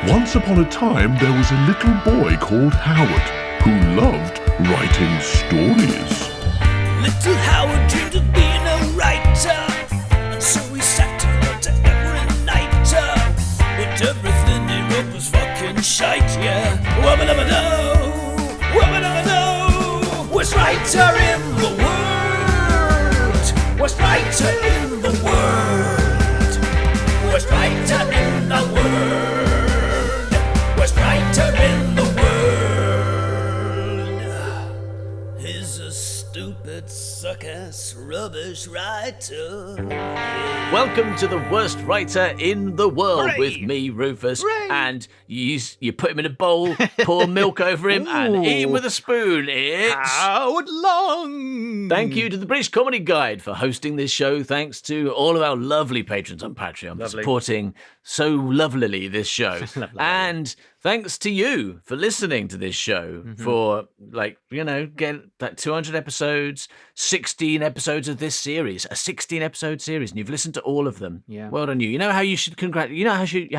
Once upon a time, there was a little boy called Howard who loved writing stories. Little Howard dreamed of being a writer, and so he sat and wrote every night. But everything he wrote was fucking shite, yeah. Wubba-dubba-doo, wubba-dubba-doo. Worst writer in the world, worst writer in the world, worst writer in the world, worst writer in the world. He's a stupid, suck-ass, rubbish writer. Welcome to the worst writer in the world. Hooray! With me, Rufus. Hooray! And you put him in a bowl, pour milk over him, and eat him with a spoon. It's... Howard Long! Thank you to the British Comedy Guide for hosting this show. Thanks to all of our lovely patrons on Patreon for Lovely. supporting so lovelily this show. And thanks to you for listening to this show for, get that 200 episodes, 16 episodes of this series, a 16-episode series, and you've listened to all of them. Yeah. Well done, you. You know how you should how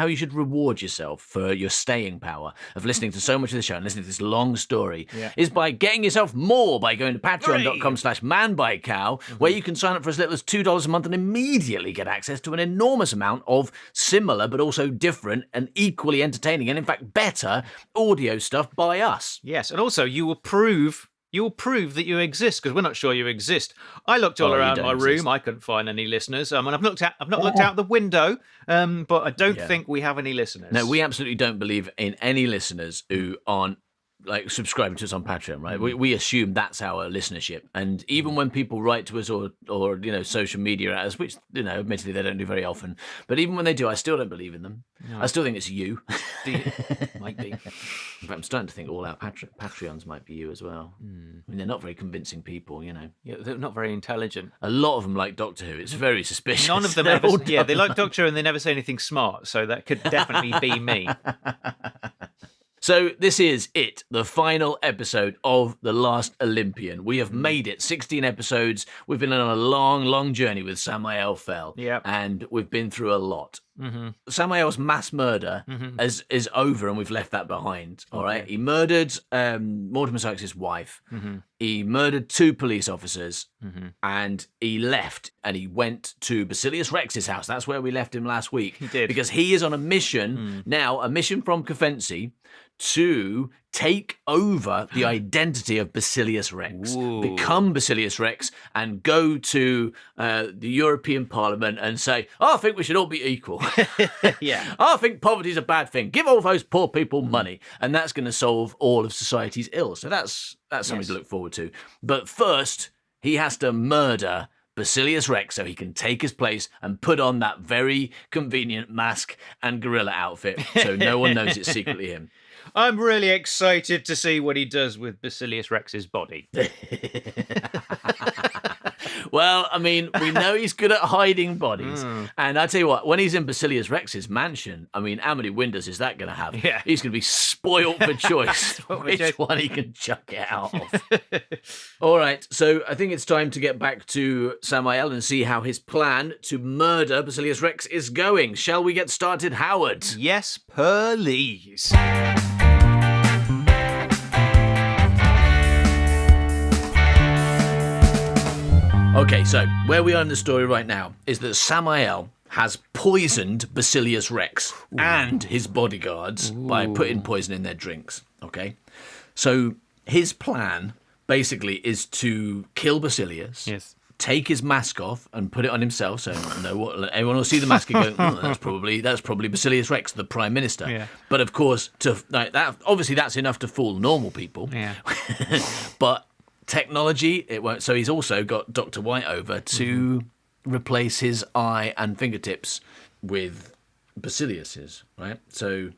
you should reward yourself for your staying power of listening to so much of the show and listening to this long story is by getting yourself more by going to patreon.com/manbycow, where you can sign up for as little as $2 a month and immediately get access to an enormous amount of similar but also different and equally entertaining and in fact better audio stuff by us. Yes, and also you will prove that you exist, because we're not sure you exist. I looked all Oh, you around don't my exist. room. I couldn't find any listeners. And I've not looked out the window, but I don't think we have any listeners. No, we absolutely don't believe in any listeners who aren't subscribing to us on Patreon, right? We assume that's our listenership, and even when people write to us or social media at us, which admittedly they don't do very often, but even when they do, I still don't believe in them. I still think it's you. Might be. In fact, I'm starting to think all our Patreons might be you as well. I mean, they're not very convincing people, Yeah, they're not very intelligent. A lot of them like Doctor Who. It's very suspicious. None of them They're ever. all Yeah, they like Doctor and they never say anything smart. So that could definitely be me. So this is it, the final episode of The Last Olympian. We have made it, 16 episodes. We've been on a long, long journey with Samael Fell. Yep. And we've been through a lot. Samael's mass murder is over, and we've left that behind, all right? He murdered Mortimer Sykes' wife. He murdered 2 police officers, and he left, and he went to Basilius Rex's house. That's where we left him last week. He did. Because he is on a mission now, a mission from Cofensi, to take over the identity of Basilius Rex, become Basilius Rex, and go to the European Parliament and say, I think we should all be equal. Yeah. I think poverty's a bad thing. Give all those poor people money, and that's going to solve all of society's ills. So that's something to look forward to. But first, he has to murder Basilius Rex so he can take his place and put on that very convenient mask and gorilla outfit so no one knows it's secretly him. I'm really excited to see what he does with Basilius Rex's body. Well, I mean, we know he's good at hiding bodies. And I tell you what, when he's in Basilius Rex's mansion, I mean, how many windows is that going to have? Yeah. He's going to be spoilt for choice which one he can chuck it out of. All right, so I think it's time to get back to Samael and see how his plan to murder Basilius Rex is going. Shall we get started, Howard? Yes, please. Okay, so where we are in the story right now is that Samael has poisoned Basilius Rex and his bodyguards by putting poison in their drinks, okay? So his plan basically is to kill Basilius, Yes. take his mask off and put it on himself, so everyone will see the mask and go, that's probably Basilius Rex, the Prime Minister. Yeah. But of course, obviously that's enough to fool normal people. Yeah. But technology, it won't. So he's also got Dr. White over to replace his eye and fingertips with Basilius's, right? So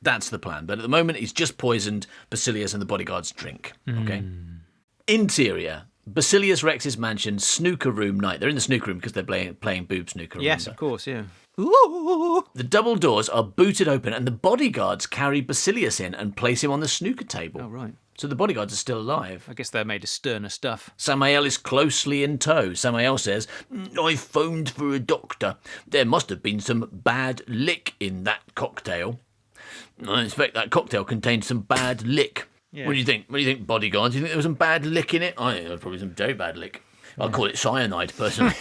that's the plan. But at the moment, he's just poisoned Basilius and the bodyguard's drink, okay? Interior, Basilius Rex's mansion, snooker room night. They're in the snooker room because they're playing boob snooker. Yes, remember? of course, yeah. Ooh. The double doors are booted open and the bodyguards carry Basilius in and place him on the snooker table. Oh, right. So the bodyguards are still alive. I guess they're made of sterner stuff. Samael is closely in tow. Samael says, I phoned for a doctor. There must have been some bad lick in that cocktail. I expect that cocktail contained some bad lick. Yeah. What do you think? What do you think, bodyguard? Do you think there was some bad lick in it? I think there was probably some very bad lick. I'll call it cyanide, personally.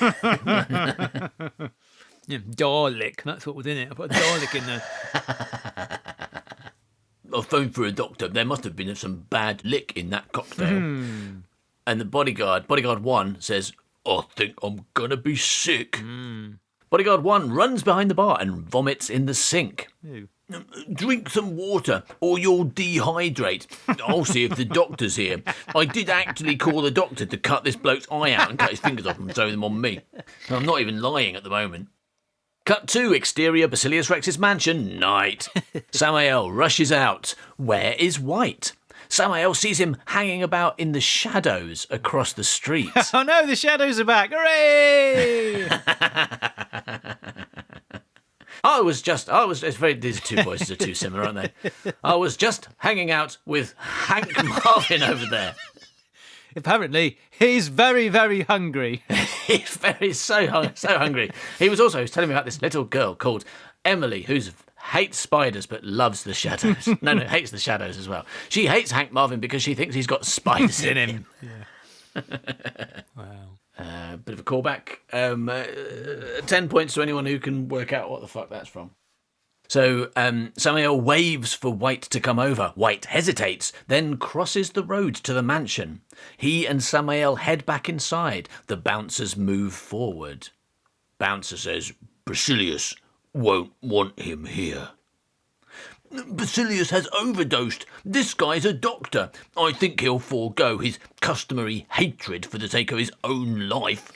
Yeah, Dalek. That's what was in it. I put a Dalek in there. I phoned for a doctor. There must have been some bad lick in that cocktail. And the bodyguard 1, says, I think I'm gonna be sick. Bodyguard 1 runs behind the bar and vomits in the sink. Ew. Drink some water or you'll dehydrate. I'll see if the doctor's here. I did actually call the doctor to cut this bloke's eye out and cut his fingers off and sew them on me. I'm not even lying at the moment. Cut 2, exterior Basilius Rex's mansion, night. Samael rushes out. Where is White? Samael sees him hanging about in the shadows across the street. Oh no, the shadows are back. Hooray! These two voices are too similar, aren't they? I was just hanging out with Hank Marvin over there. Apparently, he's very, very hungry. He's so hungry. He was telling me about this little girl called Emily, who hates spiders but loves the shadows. No, hates the shadows as well. She hates Hank Marvin because she thinks he's got spiders in him. Yeah. Wow. Bit of a callback. 10 points to anyone who can work out what the fuck that's from. So Samael waves for White to come over. White hesitates, then crosses the road to the mansion. He and Samael head back inside. The bouncers move forward. Bouncer says, Basilius won't want him here. Basilius has overdosed. This guy's a doctor. I think he'll forego his customary hatred for the sake of his own life.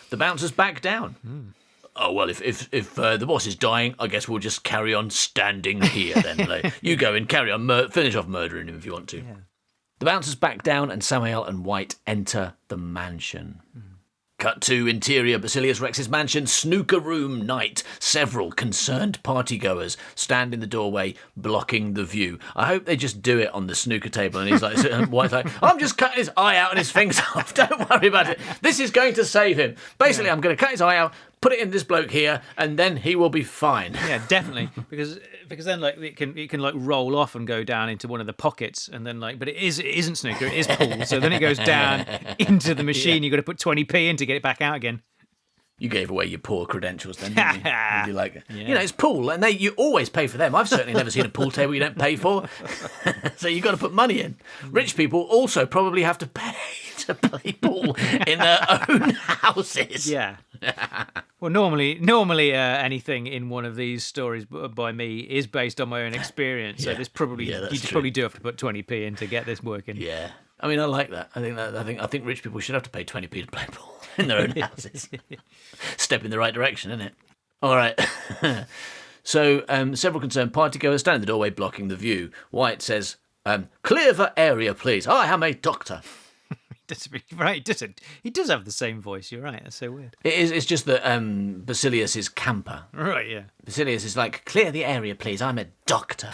The bouncers back down. Oh, well, if the boss is dying, I guess we'll just carry on standing here then. Like, you go and carry on, finish off murdering him if you want to. Yeah. The bouncers back down and Samael and White enter the mansion. Cut to interior Basilius Rex's mansion, snooker room night. Several concerned partygoers stand in the doorway, blocking the view. I hope they just do it on the snooker table. And he's like, White's like, I'm just cutting his eye out and his fingers off. Don't worry about it. This is going to save him. Basically, I'm going to cut his eye out, put it in this bloke here, and then he will be fine. Yeah, definitely. Because then like it can like roll off and go down into one of the pockets, and then like, but it isn't snooker, it is pool. So then it goes down into the machine. You've got to put 20p in to get it back out again. You gave away your poor credentials then, didn't you? You know, it's pool, and you always pay for them. I've certainly never seen a pool table you don't pay for. So you've got to put money in. Rich people also probably have to pay to play pool in their own houses. Yeah. Well, normally anything in one of these stories by me is based on my own experience. So there's probably probably do have to put 20p in to get this working. Yeah. I mean, I like that. I think rich people should have to pay 20p to play pool in their own houses. Step in the right direction, isn't it? All right. So several concerned partygoers stand in the doorway blocking the view. White says, clear the area, please. I am a doctor. Right, he does have the same voice. You're right. That's so weird. It's just that Basilius is camper. Right, yeah. Basilius is like, clear the area, please. I'm a doctor.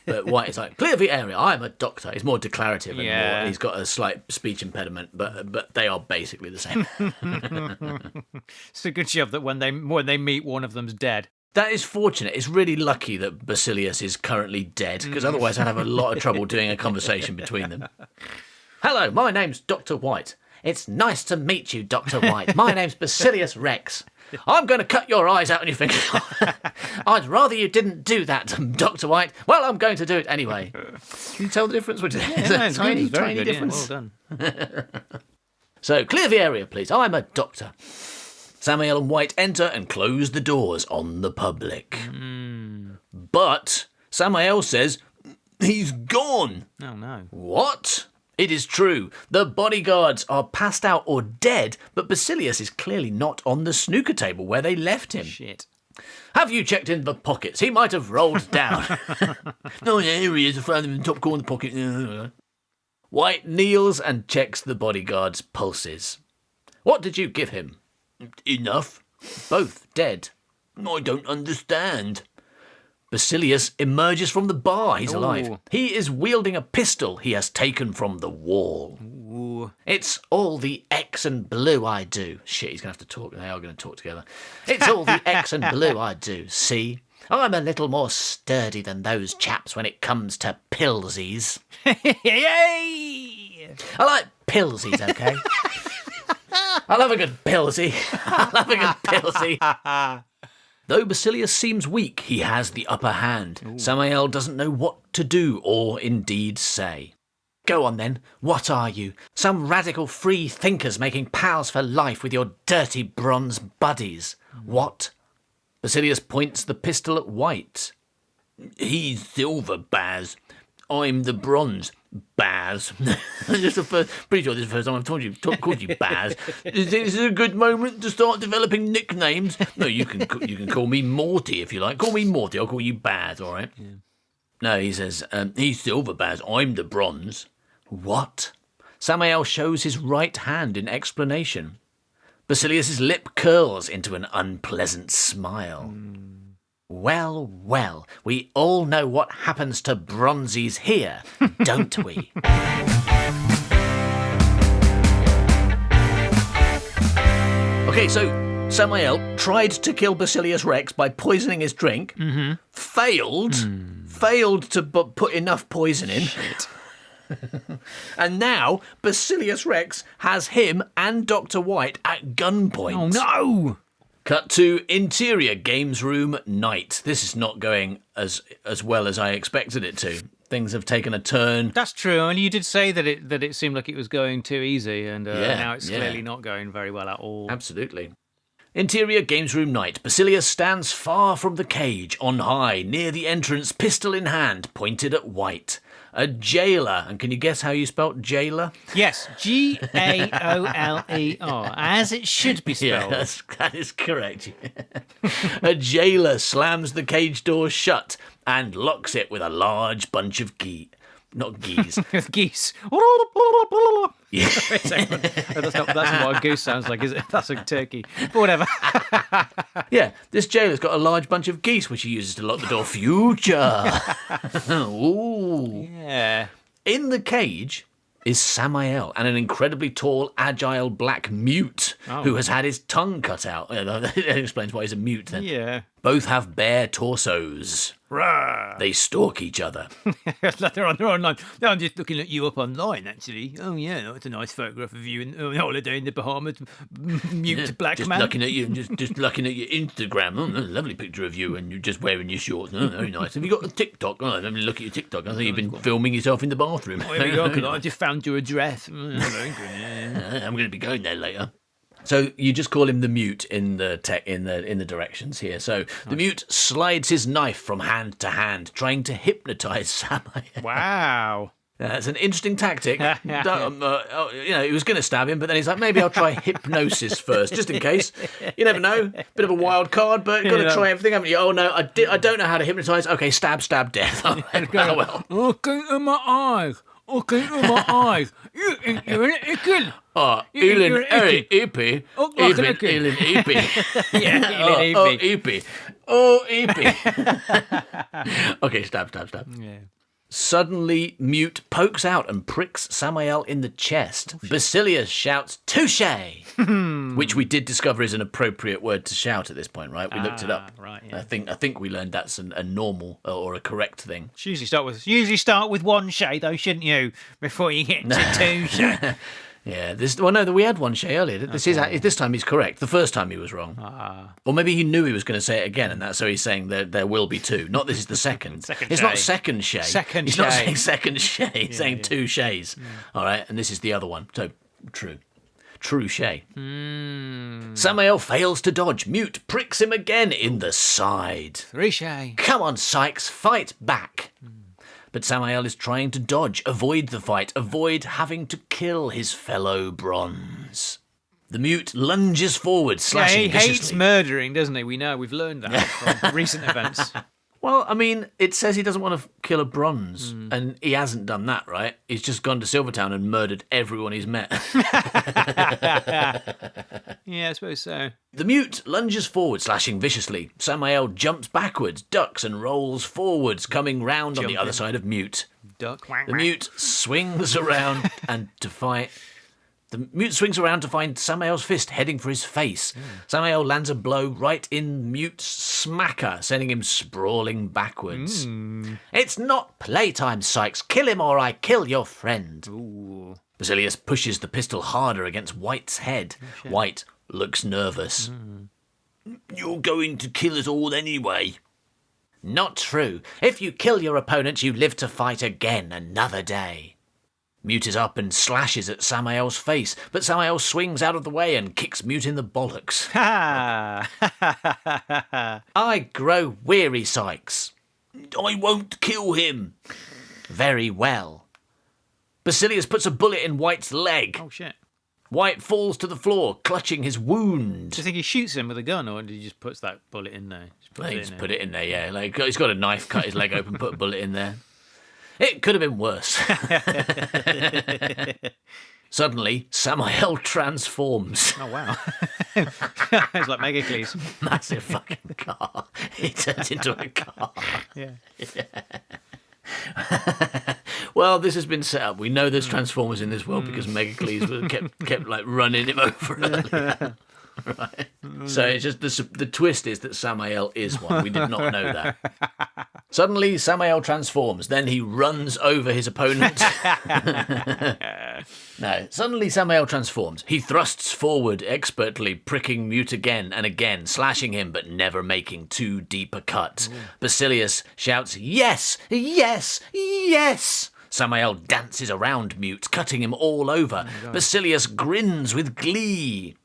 But White is like, clear the area. I'm a doctor. He's more declarative and more. He's got a slight speech impediment, but they are basically the same. It's a good job that when they meet, one of them's dead. That is fortunate. It's really lucky that Basilius is currently dead, because otherwise I'd have a lot of trouble doing a conversation between them. Hello, my name's Dr. White. It's nice to meet you, Dr. White. My name's Basilius Rex. I'm going to cut your eyes out and your fingers off. I'd rather you didn't do that, Dr. White. Well, I'm going to do it anyway. Can you tell the difference? It's a tiny difference. Yeah, well done. So, clear the area, please. I'm a doctor. Samael and White enter and close the doors on the public. But Samael says, he's gone. Oh, no. What? It is true. The bodyguards are passed out or dead, but Basilius is clearly not on the snooker table where they left him. Shit. Have you checked in the pockets? He might have rolled down. Oh, yeah, here he is. I found him in the top corner of the pocket. White kneels and checks the bodyguard's pulses. What did you give him? Enough. Both dead. I don't understand. Basilius emerges from the bar. He's alive. He is wielding a pistol he has taken from the wall. Ooh. It's all the X and blue I do. Shit, he's going to have to talk. They are going to talk together. It's all the X and blue I do. See? I'm a little more sturdy than those chaps when it comes to pillsies. Yay! I like pillsies, okay? I love a good pillsy. I love a good pillsy. Though Basilius seems weak, he has the upper hand. Samael doesn't know what to do or indeed say. Go on then, what are you? Some radical free thinkers making pals for life with your dirty bronze buddies. What? Basilius points the pistol at White. He's silver, Baz. I'm the bronze, Baz. Pretty sure this is the first time I've called you Baz. Is this a good moment to start developing nicknames? No, you can call me Morty if you like. Call me Morty, I'll call you Baz, all right? Yeah. No, he says, he's silver, Baz. I'm the bronze. What? Samael shows his right hand in explanation. Basilius's lip curls into an unpleasant smile. Well, well, we all know what happens to bronzies here, don't we? Okay, so Samael tried to kill Basilius Rex by poisoning his drink. Mm-hmm. Failed to put enough poison in. Shit. And now Basilius Rex has him and Dr. White at gunpoint. Oh no! Cut to interior games room night. This is not going as well as I expected it to. Things have taken a turn. That's true. I mean, you did say that it seemed like it was going too easy, and now it's clearly not going very well at all. Absolutely. Interior games room night. Basilius stands far from the cage, on high, near the entrance, pistol in hand, pointed at White. A jailer. And can you guess how you spelt jailer? Yes, Gaoler, as it should be spelled. Yeah, that is correct. A jailer slams the cage door shut and locks it with a large bunch of geese. Not geese. Geese. Yeah. That's not what a goose sounds like, is it? That's a turkey. But whatever. Yeah, this jailer's got a large bunch of geese which he uses to lock the door. Future. Ooh. Yeah. In the cage is Samael and an incredibly tall, agile black mute who has had his tongue cut out. That explains why he's a mute then. Yeah. Both have bare torsos. Rawr. They stalk each other. They're online. No, I'm just looking at you up online, actually. Oh, yeah, that's a nice photograph of you on holiday in the Bahamas. Mute black just man. Looking at you, just looking at your Instagram. Oh, lovely picture of you, and you're just wearing your shorts. Oh, very nice. Have you got a TikTok? Oh, let me look at your TikTok. I think you've been filming yourself in the bathroom. Oh, here we go, 'cause I just found your address. Very good, yeah. I'm going to be going there later. So you just call him the mute in the in the directions here. So the mute slides his knife from hand to hand, trying to hypnotise Samael. Wow. That's an interesting tactic. He was going to stab him, but then he's like, maybe I'll try hypnosis first, just in case. You never know. Bit of a wild card, but got to try everything, haven't you? Oh, no, I don't know how to hypnotise. Okay, stab, death. Oh, well. Look into my eyes. Look into my eyes. You're an ickle. Oh, Elin Epi. Elin Epi. Yeah, Elin Epi. Oh, Epi. Okay, stab. Yeah. Suddenly, Mute pokes out and pricks Samael in the chest. Basilius shouts, "Touché!" Which we did discover is an appropriate word to shout at this point, right? We looked it up. Right, yeah. I think we learned that's a normal or a correct thing. Usually start with one shay though, shouldn't you? Before you get to two shay. Yeah, we had one shay earlier. This time he's correct. The first time he was wrong. Or maybe he knew he was going to say it again, and so he's saying there will be two. Not this is the second. It's not second shay. He's not saying second shay. He's saying two shays. All right, and this is the other one. So true. True shay. Samael fails to dodge. Mute pricks him again in the side. Three shay. Come on, Sykes, fight back. But Samael is trying to dodge, avoid the fight, avoid having to kill his fellow bronze. The mute lunges forward, slashing viciously. He hates murdering, doesn't he? We know, we've learned that from recent events. Well, I mean, it says he doesn't want to kill a bronze, and he hasn't done that, right? He's just gone to Silvertown and murdered everyone he's met. Yeah, I suppose so. The mute lunges forward, slashing viciously. Samael jumps backwards, ducks, and rolls forwards, coming round on the other side of Mute. Duck. The mute swings around and to fight The Mute swings around to find Samael's fist heading for his face. Samael lands a blow right in Mute's smacker, sending him sprawling backwards. It's not playtime, Sykes. Kill him or I kill your friend. Ooh. Basilius pushes the pistol harder against White's head. White looks nervous. You're going to kill us all anyway. Not true. If you kill your opponent, you live to fight again another day. Mute is up and slashes at Samael's face, but Samael swings out of the way and kicks Mute in the bollocks. Ha! I grow weary, Sykes. I won't kill him. Very well. Basilius puts a bullet in White's leg. Oh, shit. White falls to the floor, clutching his wound. Do you think he shoots him with a gun, or did he just puts that bullet in there? I think just put it in there, yeah. Like he's got a knife, cut his leg open, put a bullet in there. It could have been worse. Suddenly, Samael transforms. Oh, wow. It's like Megacles. Massive fucking car. He turns into a car. Yeah. Well, this has been set up. We know there's Transformers in this world because Megacles was kept like running him over earlier. Right. So it's just the twist is that Samael is one. We did not know that. Suddenly, Samael transforms. Then he runs over his opponent. No, suddenly Samael transforms. He thrusts forward, expertly pricking Mute again and again, slashing him but never making too deep a cut. Basilius shouts, "Yes! Yes! Yes!" Samael dances around Mute, cutting him all over. Basilius grins with glee.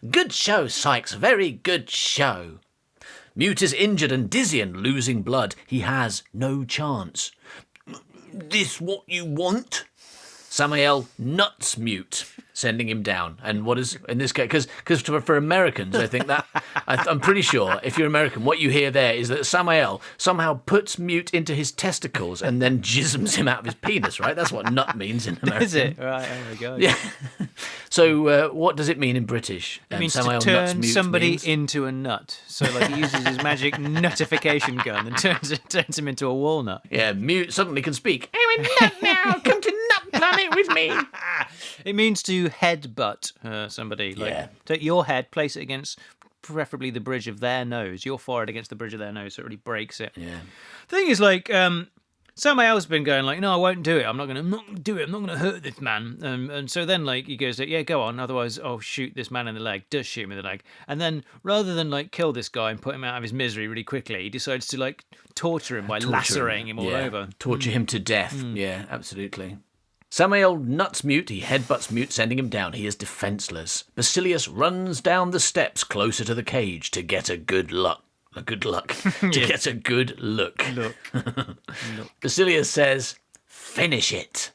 Good show, Sykes. Very good show. Mute is injured and dizzy and losing blood. He has no chance. This what you want? Samael nuts Mute, sending him down. And what is, in this case, because for Americans, I think that, I'm pretty sure, if you're American, what you hear there is that Samael somehow puts Mute into his testicles and then jisms him out of his penis, right? That's what nut means in American. Is it? Right, oh my God. Yeah. So what does it mean in British? It means Samael to nuts turn Mute somebody means? into a nut. So like he uses his magic nutification gun and turns him into a walnut. Yeah, Mute suddenly can speak. I'm a nut now. Come to Nut Planet with me. It means to headbutt somebody. Like, Yeah. take your head, place it against preferably the bridge of their nose. Your forehead against the bridge of their nose, so it really breaks it. Yeah. Thing is, like, Samael's been going like, no, I won't do it. I'm not gonna do it. I'm not gonna hurt this man. And so then, like, he goes, like, yeah, go on. Otherwise, I'll shoot this man in the leg. Does shoot him in the leg. And then, rather than like kill this guy and put him out of his misery really quickly, he decides to like torture him by lacerating him all over. Torture him to death. Yeah, absolutely. Samael nuts Mute. He headbutts Mute, sending him down. He is defenseless. Basilius runs down the steps closer to the cage to get a good look. To get a good look. Basilius says, "Finish it."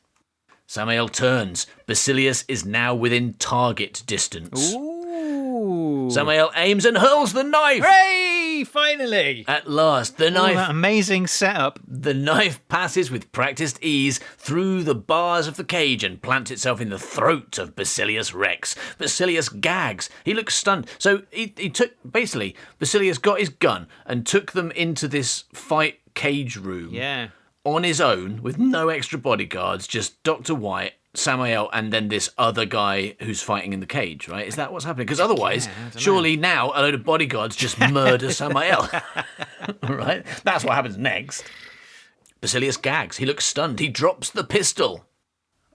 Samael turns. Basilius is now within target distance. Ooh. Samael aims and hurls the knife. Hooray! Finally! At last, the All knife. that amazing setup. The knife passes with practiced ease through the bars of the cage and plants itself in the throat of Basilius Rex. Basilius gags. He looks stunned. So he took, basically, Basilius got his gun and took them into this fight cage room Yeah. on his own with no extra bodyguards, just Dr. White, Samael, and then this other guy who's fighting in the cage, right? Is that what's happening? Because otherwise, I don't surely now a load of bodyguards just murder Samael. Right? That's what happens next. Basilius gags. He looks stunned. He drops the pistol.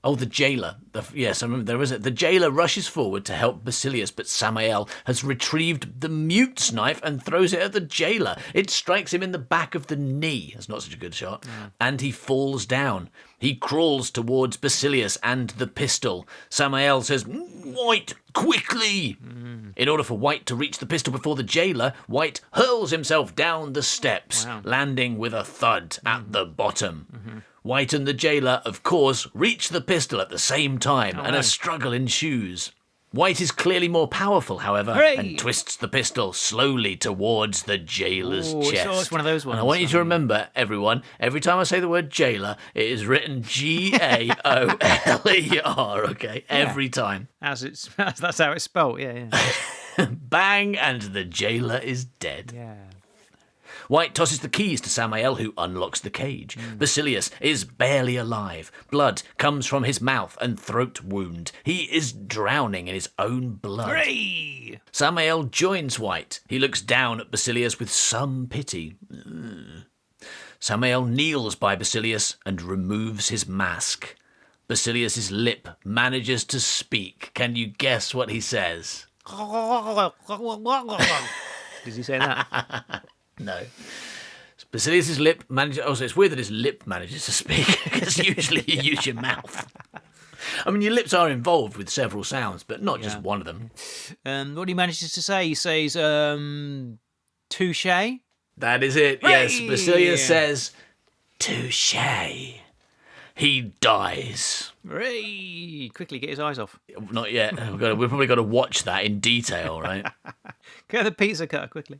Oh, the jailer. Yes, I remember there is it. The jailer rushes forward to help Basilius, but Samael has retrieved the Mute's knife and throws it at the jailer. It strikes him in the back of the knee. That's not such a good shot. And he falls down. He crawls towards Basilius and the pistol. Samael says, "White, quickly!" In order for White to reach the pistol before the jailer, White hurls himself down the steps, landing with a thud at the bottom. White and the jailer, of course, reach the pistol at the same time, and a struggle ensues. White is clearly more powerful, however, and twists the pistol slowly towards the jailer's chest. So it's one of those ones. And I want you to remember, everyone, every time I say the word jailer, it is written Gaoler, okay? Every time. That's how it's spelled, yeah. Bang, and the jailer is dead. Yeah. White tosses the keys to Samael, who unlocks the cage. Basilius is barely alive. Blood comes from his mouth and throat wound. He is drowning in his own blood. Hooray! Samael joins White. He looks down at Basilius with some pity. Samael kneels by Basilius and removes his mask. Basilius's lip manages to speak. Can you guess what he says? Does he say that? No. Basilius's lip manages... Also, it's weird that his lip manages to speak, because usually you use your mouth. I mean, your lips are involved with several sounds, but not just one of them. What he manages to say, he says, touche. That is it, yes. Basilius says, touche. He dies. Hooray! Quickly, get his eyes off. Not yet. We've probably got to watch that in detail, right? Get the pizza cutter, quickly.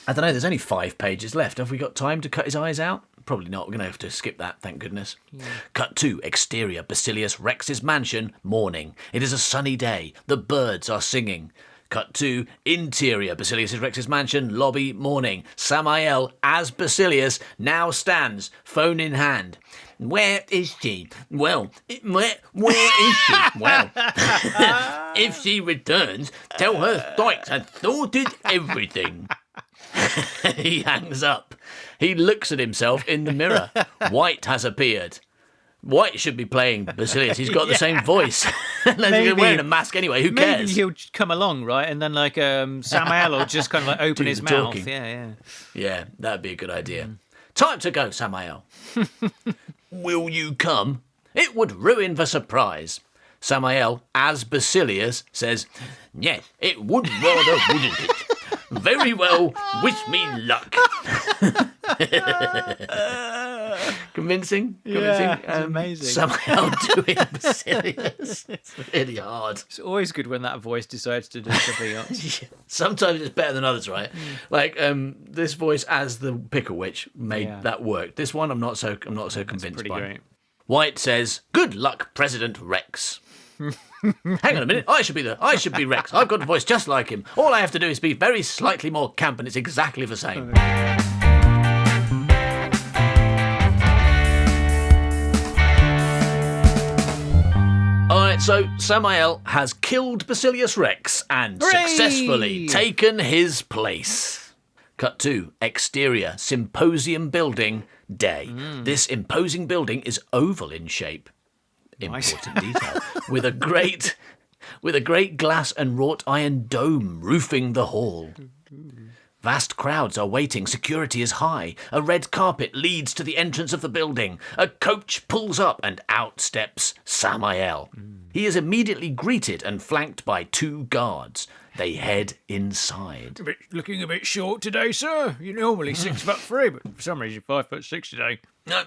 I don't know, there's only 5 pages left. Have we got time to cut his eyes out? Probably not. We're going to have to skip that, thank goodness. Yeah. Cut 2. Exterior. Basilius Rex's mansion. Morning. It is a sunny day. The birds are singing. Cut 2. Interior. Basilius Rex's mansion. Lobby. Morning. Samael, as Basilius, now stands, phone in hand. Where is she? Well, where is she? Well, if she returns, tell her Dykes has sorted everything. He hangs up. He looks at himself in the mirror. White has appeared. White should be playing Basilius. He's got the same voice. He's wearing a mask anyway. Who cares? Maybe he'll come along, right? And then, like, Samael will just kind of like open his mouth. Talking. Yeah. Yeah, that'd be a good idea. Time to go, Samael. Will you come? It would ruin the surprise. Samael, as Basilius, says, yes, it would rather, wouldn't it? Very well, wish me luck. Convincing? Yeah, it's amazing. Samael doing Basilius. It's really hard. It's always good when that voice decides to do something else. Sometimes it's better than others, right? Like this voice as the Pickle Witch made that work. This one I'm not so convinced pretty by. great. White says, "Good luck, President Rex." Hang on a minute, I should be Rex. I've got a voice just like him. All I have to do is be very slightly more camp and it's exactly the same. Alright, so Samael has killed Basilius Rex and successfully taken his place. Cut 2. Exterior. Symposium building. Day. This imposing building is oval in shape. Important detail. With a great glass and wrought iron dome roofing the hall. Vast crowds are waiting. Security is high. A red carpet leads to the entrance of the building. A coach pulls up and out steps Samael. He is immediately greeted and flanked by 2 guards. They head inside. Looking a bit short today, sir. You're normally 6'3", but for some reason you're 5'6" today. No,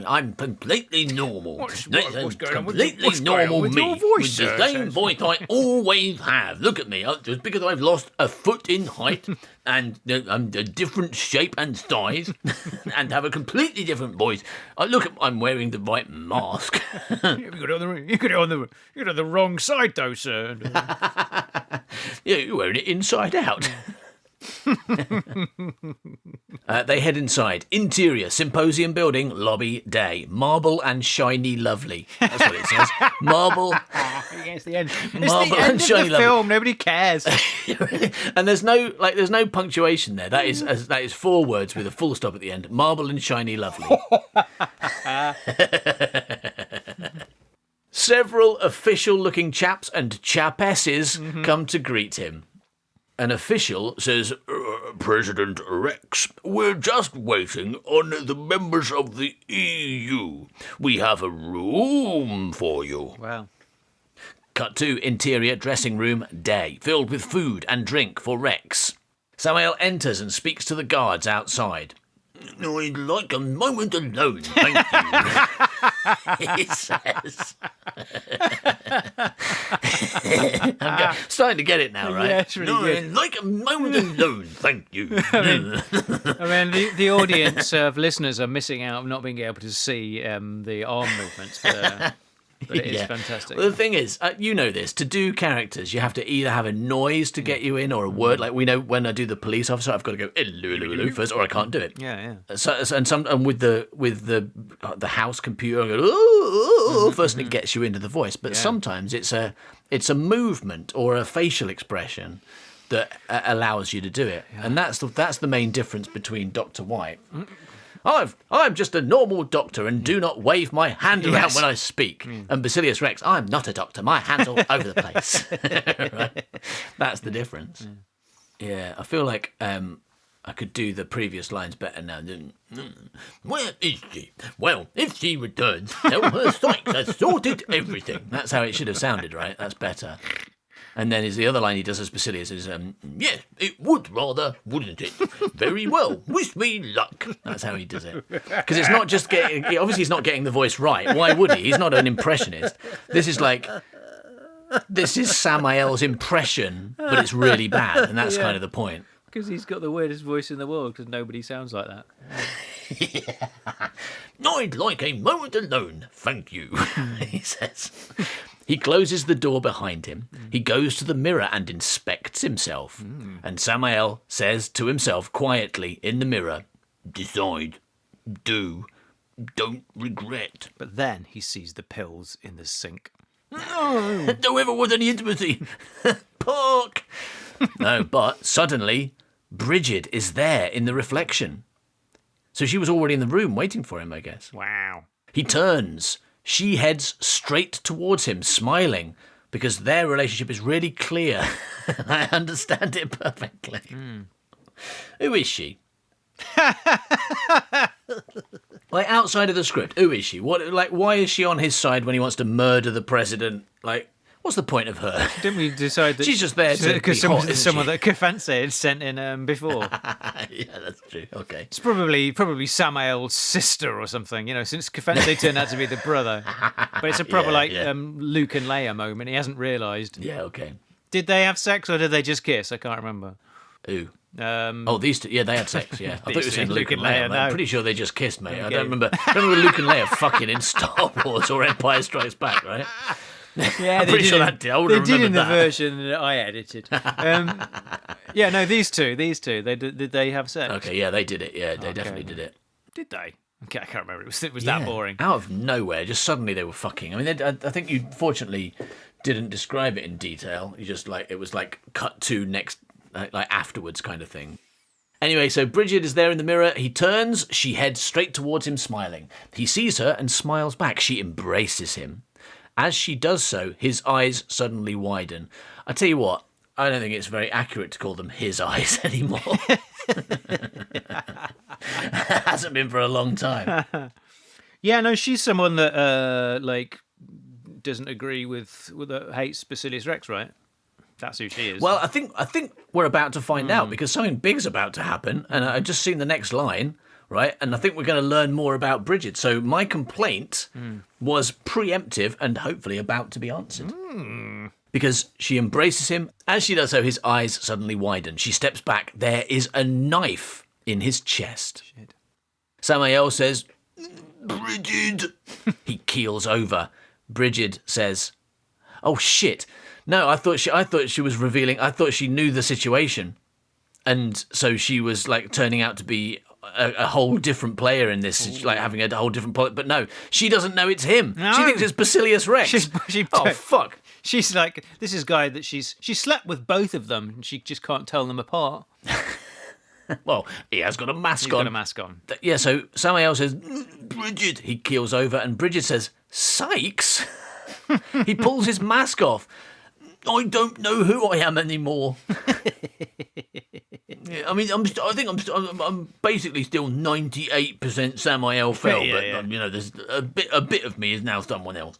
I'm completely normal. What's going on with completely normal with me, your voice, with sir? the same voice I always have. Look at me, just because I've lost a foot in height and I'm a different shape and size and have a completely different voice. I'm wearing the right mask. You got it on the wrong side, though, sir. Yeah, you're wearing it inside out. They head inside. Interior, symposium building, lobby, day. Marble and shiny lovely. That's what it says. Marble. It's the end. Marble and shiny lovely. Film. Nobody cares. And there's no punctuation there. That is 4 words with a full stop at the end. Marble and shiny lovely. Several official-looking chaps and chapesses come to greet him. An official says, President Rex, we're just waiting on the members of the EU. We have a room for you. Wow. Cut 2, interior dressing room, day, filled with food and drink for Rex. Samael enters and speaks to the guards outside. I'd like a moment alone, thank you, he says. I'm starting to get it now, right? Yeah, it's really good. I'd like a moment alone, thank you. I mean, the audience of listeners are missing out of not being able to see the arm movements. But, But it is fantastic. Well, the thing is, you know this, to do characters, you have to either have a noise to get you in or a word. Like we know when I do the police officer, I've got to go hello first, or I can't do it. Yeah. So and with the house computer, I go ooh, first, and it gets you into the voice. But sometimes it's a movement or a facial expression that allows you to do it, and that's the main difference between Dr. White. I'm just a normal doctor and do not wave my hand around when I speak. And Basilius Rex, I'm not a doctor. My hand's all over the place. Right? That's the difference. Yeah, I feel like I could do the previous lines better now. Where is she? Well, if she returns, tell her Sykes has sorted everything. That's how it should have sounded, right? That's better. And then is the other line he does as Basilius is, yes, it would rather, wouldn't it? Very well. Wish me luck. That's how he does it. Because it's not just getting, obviously he's not getting the voice right. Why would he? He's not an impressionist. This is Samael's impression, but it's really bad. And that's kind of the point. Because he's got the weirdest voice in the world, because nobody sounds like that. I'd like a moment alone, thank you, he says. He closes the door behind him. He goes to the mirror and inspects himself. And Samael says to himself quietly in the mirror, decide, do, don't regret. But then he sees the pills in the sink. No, there ever was any intimacy. Pork. No, but suddenly Bridget is there in the reflection. So she was already in the room waiting for him, I guess. Wow. He turns. She heads straight towards him, smiling, because their relationship is really clear. I understand it perfectly. Who is she? Like, outside of the script, who is she? Why is she on his side when he wants to murder the president? Like, what's the point of her? Didn't we decide that she's just there to be hot, someone that Kafance had sent in before? Yeah, that's true. Okay. It's probably Samael's sister or something, since Kafance turned out to be the brother. But it's a proper Luke and Leia moment. He hasn't realised. Yeah, okay. Did they have sex or did they just kiss? I can't remember. Who? These two. Yeah, they had sex. Yeah, I thought you were saying Luke and Leia. I'm pretty sure they just kissed, mate. Okay. I don't remember Luke and Leia fucking in Star Wars or Empire Strikes Back, right? Yeah, I'm pretty sure that did. I would have remembered remembered that. They did in the version that I edited. These two. Did they have sex? Okay, yeah, they did it. Yeah, they definitely did it. Did they? Okay, I can't remember. It was that boring. Out of nowhere, just suddenly they were fucking. I mean, I think you fortunately didn't describe it in detail. You just it was cut to next, afterwards kind of thing. Anyway, so Bridget is there in the mirror. He turns. She heads straight towards him, smiling. He sees her and smiles back. She embraces him. As she does so, his eyes suddenly widen. I tell you what, I don't think it's very accurate to call them his eyes anymore. Hasn't been for a long time. Yeah, no, she's someone that doesn't agree with hates Basilius Rex, right? That's who she is. Well, I think we're about to find out, because something big's about to happen, and I've just seen the next line. Right, and I think we're going to learn more about Bridget. So my complaint was preemptive and hopefully about to be answered. Because she embraces him. As she does so, his eyes suddenly widen. She steps back. There is a knife in his chest. Shit. Samael says, Bridget. He keels over. Bridget says, oh, shit. No, I thought she was revealing. I thought she knew the situation. And so she was turning out to be a whole different player in this, having a whole different plot. But no, she doesn't know it's him. No. She thinks it's Basilius Rex. Oh, fuck. She's this is a guy that she slept with both of them, and she just can't tell them apart. Well, he has got a mask on. He's got a mask on. Yeah, so Samael says, Bridget. He keels over, and Bridget says, Sykes? He pulls his mask off. I don't know who I am anymore. Yeah, I mean, I'm basically still 98% Samael Fell, but there's a bit of me is now someone else.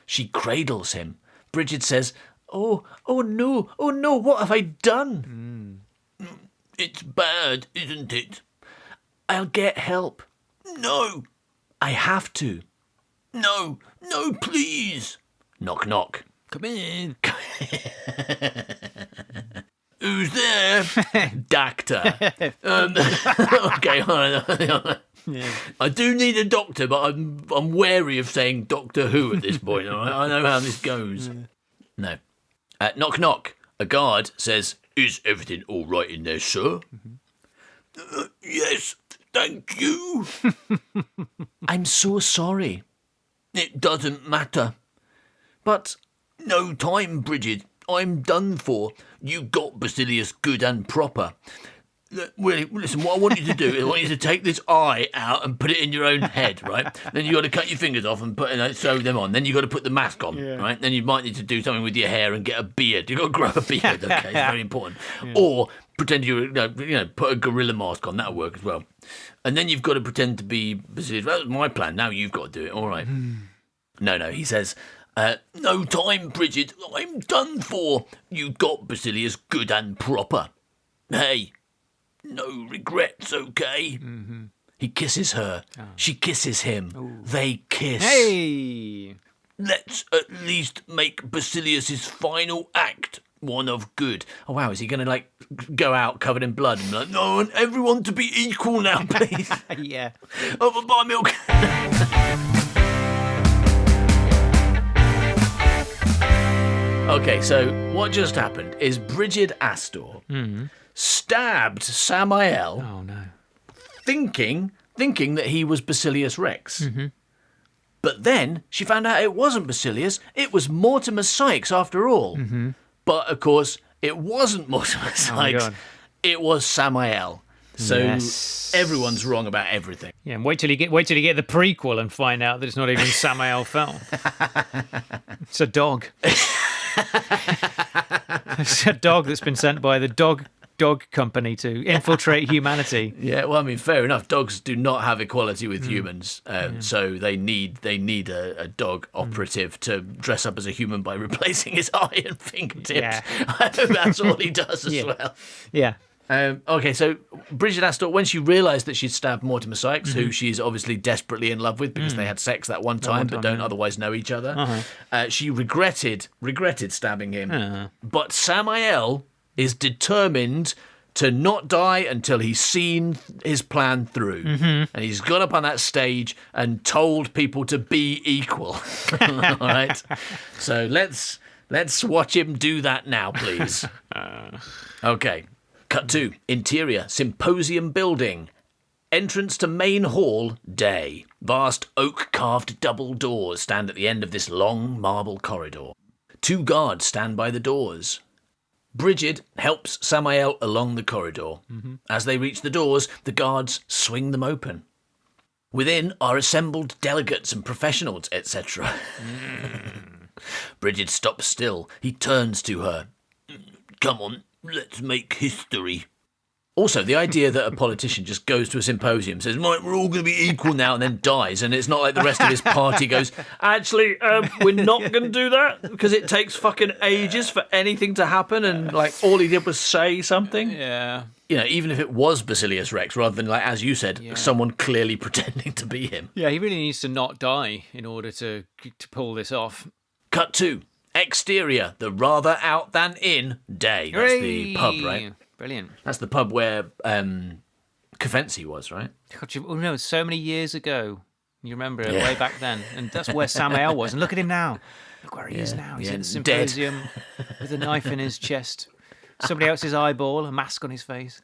She cradles him. Bridget says, "Oh no, what have I done?" It's bad, isn't it? I'll get help. No, I have to. No, please. Knock, knock. Come in. Who's there? Doctor. Okay, hold on. I do need a doctor, but I'm wary of saying Doctor Who at this point. All right? I know how this goes. No. Knock, knock. A guard says, "Is everything all right in there, sir?" Yes, thank you. I'm so sorry. It doesn't matter. But no time, Bridget. I'm done for. You got Basilius good and proper. Well, listen, what I want you to do is I want you to take this eye out and put it in your own head, right? Then you got to cut your fingers off and sew them on. Then you got to put the mask on, right? Then you might need to do something with your hair and get a beard. You got to grow a beard, okay? It's very important. Or pretend put a gorilla mask on. That'll work as well. And then you've got to pretend to be Basilius. That was my plan. Now you've got to do it. All right. No. He says, no time, Bridget. I'm done for. You got Basilius good and proper. Hey. No regrets, okay? He kisses her. She kisses him. Ooh. They kiss. Hey! Let's at least make Basilius's final act one of good. Oh, wow, is he going to, go out covered in blood and be like, no, I want everyone to be equal now, please? Yeah. Over by milk. Okay, so what just happened is Bridget Astor stabbed Samael. Oh no! Thinking that he was Basilius Rex. But then she found out it wasn't Basilius; it was Mortimer Sykes after all. But of course, it wasn't Mortimer Sykes; it was Samael. So everyone's wrong about everything. Yeah, and wait till you get the prequel and find out that it's not even Samael Fell. It's a dog. It's a dog that's been sent by the dog company to infiltrate humanity. Yeah, well, I mean, fair enough. Dogs do not have equality with humans, so they need a dog operative to dress up as a human by replacing his eye and fingertips. Yeah. I hope that's all he does as well. Yeah. Okay, so Bridget Astor, when she realised that she'd stabbed Mortimer Sykes, who she's obviously desperately in love with because they had sex that one time but don't otherwise know each other, she regretted stabbing him. But Samael is determined to not die until he's seen his plan through. And he's got up on that stage and told people to be equal. All right? So let's watch him do that now, please. Okay. Cut 2. Interior, symposium building. Entrance to main hall, day. Vast oak-carved double doors stand at the end of this long marble corridor. 2 guards stand by the doors. Bridget helps Samael along the corridor. As they reach the doors, the guards swing them open. Within are assembled delegates and professionals, etc. Bridget stops still. He turns to her. Come on. Let's make history. Also, the idea that a politician just goes to a symposium, says, right, we're all going to be equal now, and then dies, and it's not like the rest of his party goes, actually, we're not going to do that, because it takes fucking ages for anything to happen, and, all he did was say something. Yeah. Even if it was Basilius Rex, rather than, as you said, someone clearly pretending to be him. Yeah, he really needs to not die in order to pull this off. Cut 2. Exterior, the rather out than in day. That's the pub, right? Brilliant. That's the pub where Coventry was, right? God, so many years ago. You remember it way back then. And that's where Samael was. And look at him now. Look where he is now. He's in the symposium with a knife in his chest. Somebody else's eyeball, a mask on his face.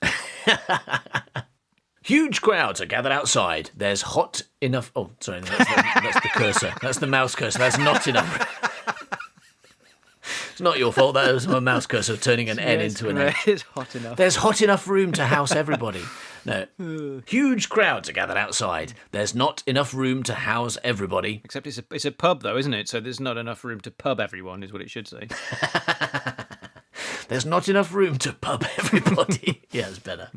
Huge crowds are gathered outside. There's hot enough... Oh, sorry, that's the cursor. That's the mouse cursor. That's not enough... It's not your fault. That was my mouse cursor turning an N into an N. It's hot enough. There's hot enough room to house everybody. No. Huge crowds are gathered outside. There's not enough room to house everybody. Except it's a pub, though, isn't it? So there's not enough room to pub everyone, is what it should say. There's not enough room to pub everybody. Yeah, it's better.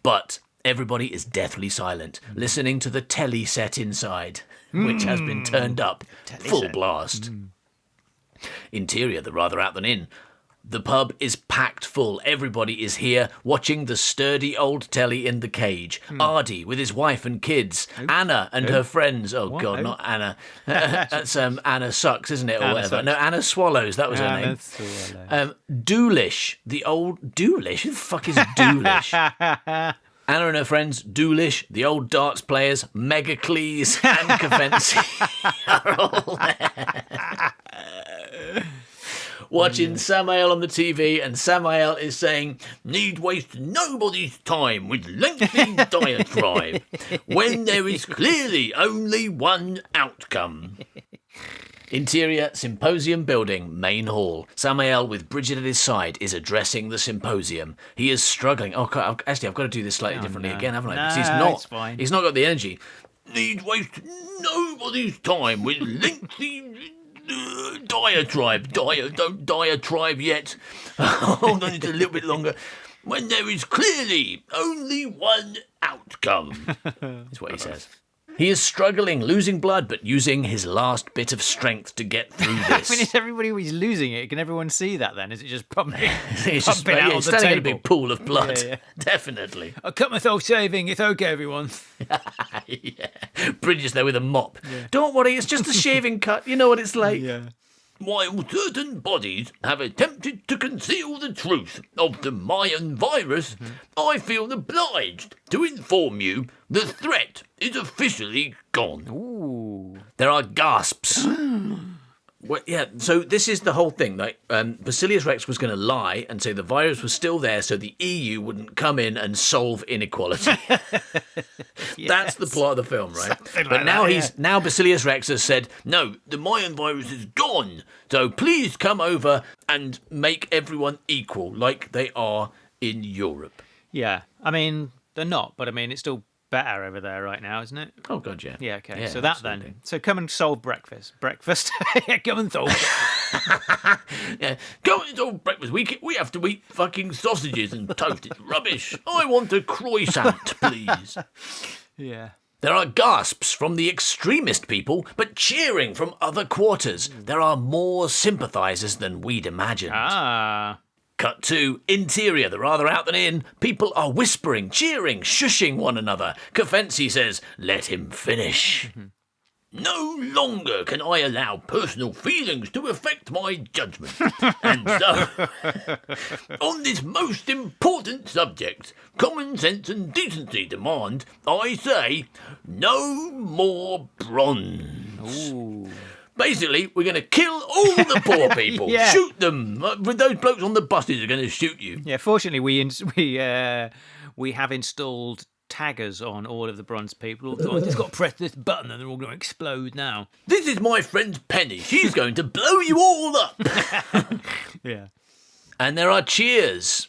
But everybody is deathly silent, listening to the telly set inside, which has been turned up full blast. Interior, the rather out than in. The pub is packed full. Everybody is here watching the sturdy old telly in the cage. Ardy with his wife and kids. Anna and her friends. Oh, God, not Anna. That's Anna Sucks, isn't it? Or Anna whatever. Sucks. No, Anna Swallows. That was her name. Doolish. The old... Doolish? Who the fuck is Doolish? Anna and her friends, Doolish, the old darts players, Megacles and Cavency are all there. Watching Samael on the TV, and Samael is saying, "Need waste nobody's time with lengthy diatribe when there is clearly only one outcome." Interior Symposium Building, Main Hall. Samael, with Bridget at his side, is addressing the symposium. He is struggling. Oh, actually, I've got to do this slightly differently again, haven't I? Because it's fine. he's not got the energy. Need waste nobody's time with lengthy diatribe. Don't diatribe yet. Hold on, it's a little bit longer. When there is clearly only one outcome, is what he says. He is struggling, losing blood, but using his last bit of strength to get through this. I mean, is everybody always losing it? Can everyone see that then? Is it just pumping, It's just pumping out on the standing in a table? big pool of blood. Yeah. Definitely. I cut myself shaving. It's okay, everyone. Yeah. Bridget's there with a mop. Don't worry, it's just a shaving cut. You know what it's like. Yeah. While certain bodies have attempted to conceal the truth of the Mayan virus, I feel obliged to inform you the threat is officially gone. Ooh. There are gasps. Well, yeah, so this is the whole thing. Like, Basilius Rex was going to lie and say the virus was still there so the EU wouldn't come in and solve inequality. That's the plot of the film, right? Something But like now that, now Basilius Rex has said, no, the Mayan virus is gone. So please come over and make everyone equal like they are in Europe. Yeah. I mean, they're not, but I mean, it's still better over there right now, isn't it? Oh, God, yeah. Yeah, okay. Yeah, so that absolutely. then. So come and solve breakfast. Breakfast? Yeah, come and solve Yeah, go and solve breakfast. We have to eat fucking sausages and toast. It's rubbish. I want a croissant, please. Yeah. There are gasps from the extremist people, but cheering from other quarters. There are more sympathisers than we'd imagined. Ah. Cut to interior, the rather out than in. People are whispering, cheering, shushing one another. Cavency says, "Let him finish." No longer can I allow personal feelings to affect my judgment. And so, on this most important subject, common sense and decency demand, I say, no more bronze. Ooh. Basically, we're going to kill all the poor people. Yeah. Shoot them. Those blokes on the buses are going to shoot you. Yeah, fortunately, we have installed taggers on all of the bronze people. Oh, just got to press this button and they're all going to explode now. This is my friend Penny. She's going to blow you all up. Yeah. And there are cheers.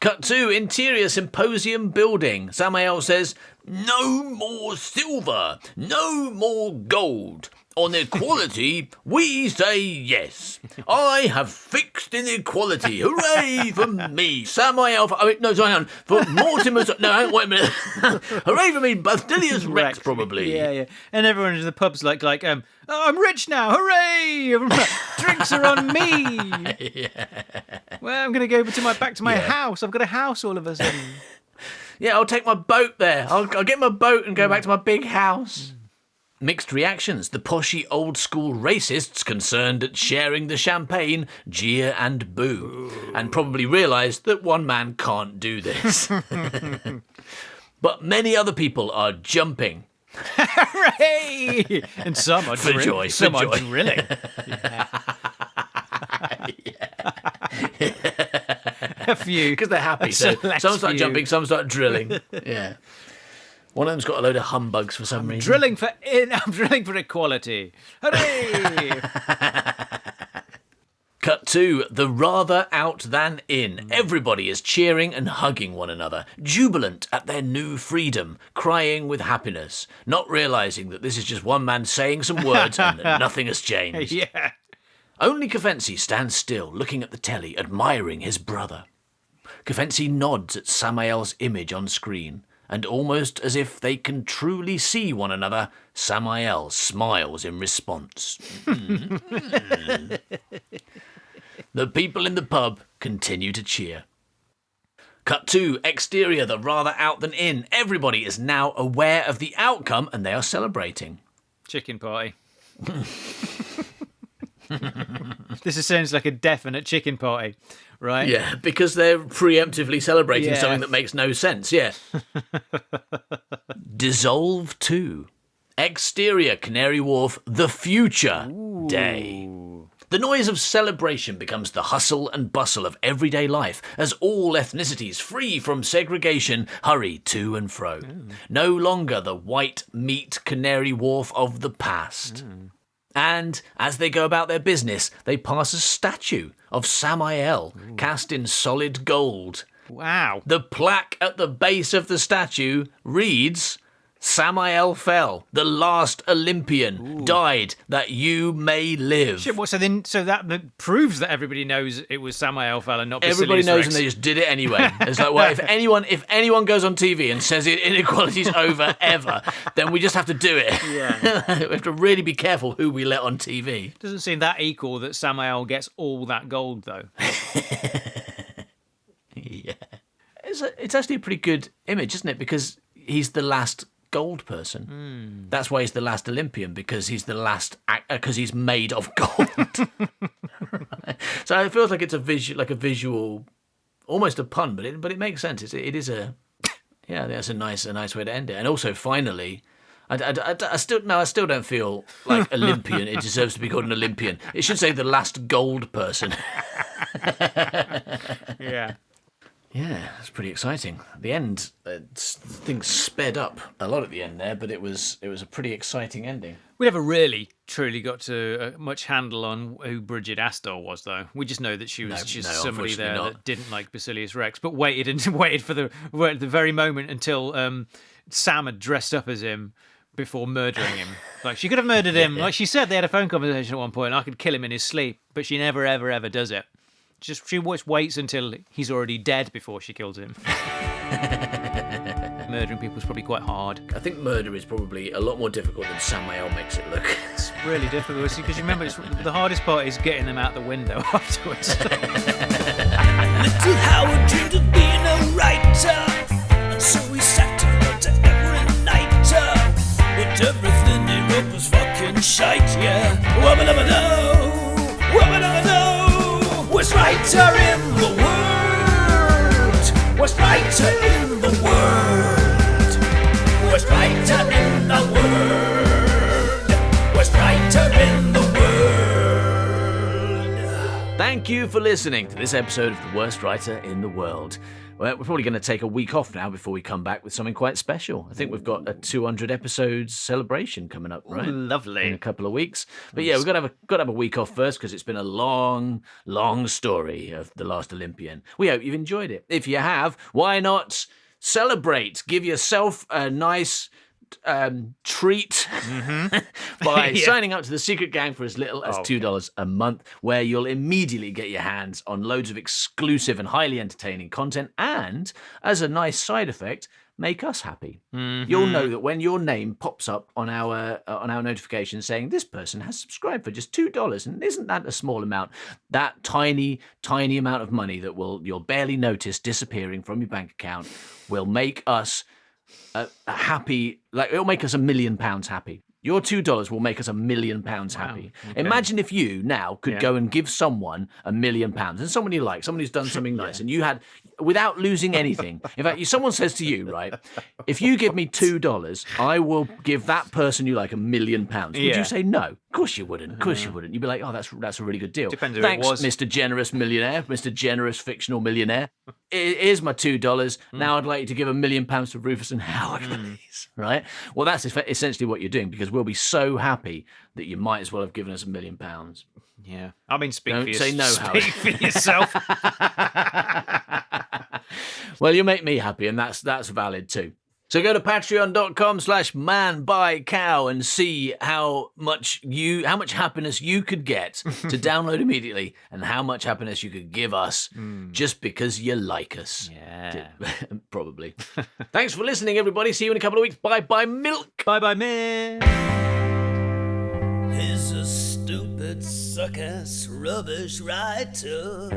Cut to interior symposium building. Samael says, no more silver, no more gold. On equality, we say yes. I have fixed inequality. Hooray for me. Samael, for Mortimer, no, wait a minute. Hooray for me, Basilius Rex, probably. Yeah, yeah. And everyone in the pub's like, oh, I'm rich now. Hooray! Drinks are on me. Yeah. Well, I'm going to go back to my house. I've got a house all of a sudden. Yeah, I'll take my boat there. I'll get my boat and go back to my big house. Mixed reactions. The poshy old-school racists concerned at sharing the champagne jeer and boo, and probably realise that one man can't do this. But many other people are jumping. Hooray! And some are For joy, for joy. are drilling. A few. Because they're happy. So select some start few. jumping, some start drilling. Yeah. One of them's got a load of humbugs for some reason. I'm drilling for equality. Hooray! Cut to the rather out than in. Everybody is cheering and hugging one another, jubilant at their new freedom, crying with happiness, not realising that this is just one man saying some words and that nothing has changed. Yeah. Only Cavency stands still, looking at the telly, admiring his brother. Cavency nods at Samael's image on screen, and almost as if they can truly see one another, Samael smiles in response. The people in the pub continue to cheer. Cut to exterior, the rather out than in. Everybody is now aware of the outcome and they are celebrating. Chicken party. This sounds like a definite chicken party. right? Yeah, because they're preemptively celebrating Yeah. something that makes no sense. Yeah. Dissolve 2. Exterior Canary Wharf, the future day. The noise of celebration becomes the hustle and bustle of everyday life as all ethnicities free from segregation hurry to and fro. No longer the white meat Canary Wharf of the past. And as they go about their business, they pass a statue of Samael cast in solid gold. Wow. The plaque at the base of the statue reads, Samael fell, the last Olympian, died that you may live. Shit, what, so that proves that everybody knows it was Samael Fell and not Basilius Everybody knows Rex. and they just did it anyway. It's like, well, if anyone goes on TV and says inequality's over ever, then we just have to do it. Yeah. We have to really be careful who we let on TV. Doesn't seem that equal that Samael gets all that gold, though. Yeah. It's actually a pretty good image, isn't it? Because he's the last gold person. That's why he's the last Olympian, because he's the last because he's made of gold. Right. So it feels like it's a visual, almost a pun, but it makes sense. It is a that's a nice way to end it. And also, finally, I still don't feel like Olympian. It deserves to be called an Olympian. It should say the last gold person. Yeah. Yeah, it's pretty exciting. The end, things sped up a lot at the end there, but it was a pretty exciting ending. We never really, truly got to much handle on who Bridget Astor was, though. We just know that she was just somebody unfortunately there not. that didn't like Basilius Rex, but waited for the very moment until Sam had dressed up as him before murdering him. Like, she could have murdered him. Like she said, they had a phone conversation at one point, and I could kill him in his sleep, but she never, ever, ever does it. She just waits until he's already dead before she kills him. Murdering people is probably quite hard. I think murder is probably a lot more difficult than Samael makes it look. It's really difficult because you remember the hardest part is getting them out the window afterwards. Little Howard dreamed of being a writer, and so he sat and wrote every night. But everything he wrote was fucking shite, yeah. Wubba-dubba-doo, worst writer in the world, worst writer in the world, worst writer in the world, worst writer in the world. Thank you for listening to this episode of The Worst Writer in the World. Well, we're probably going to take a week off now before we come back with something quite special. I think we've got a 200 episodes celebration coming up, right? Ooh, lovely. In a couple of weeks. But yeah, we've got to have a week off first because it's been a long, long story of The Last Olympian. We hope you've enjoyed it. If you have, why not celebrate? Give yourself a nice treat by signing up to the Secret Gang for as little as $2 a month, where you'll immediately get your hands on loads of exclusive and highly entertaining content, and as a nice side effect, make us happy. You'll know that when your name pops up on our notifications saying this person has subscribed for just $2, and isn't that a small amount? That tiny amount of money that you'll barely notice disappearing from your bank account will make us happy. Like, it'll make us £1 million happy. Your $2 will make us £1 million happy. Okay. Imagine if you now could go and give someone £1 million, and someone you like, someone who's done something nice, and you had, without losing anything. In fact, someone says to you, right, if you give me $2, I will give that person you like £1 million. Would you say no? Of course you wouldn't. Of course you wouldn't. You'd be like, oh, that's a really good deal. Depends who Thanks, it was. Mr. Generous Millionaire, Mr. Generous Fictional Millionaire. Here's my $2. Now I'd like you to give £1 million to Rufus and Howard, please. Right? Well, that's essentially what you're doing, because we'll be so happy that you might as well have given us £1 million. Yeah. I mean, Don't say no, Howard. Speak for yourself. Well, you make me happy, and that's valid too. So go to patreon.com/manbuycow and see how much happiness you could get to download immediately, and how much happiness you could give us just because you like us. Yeah. Probably. Thanks for listening, everybody. See you in a couple of weeks. Bye-bye, milk. Bye-bye, man. He's a stupid, suck-ass, rubbish writer.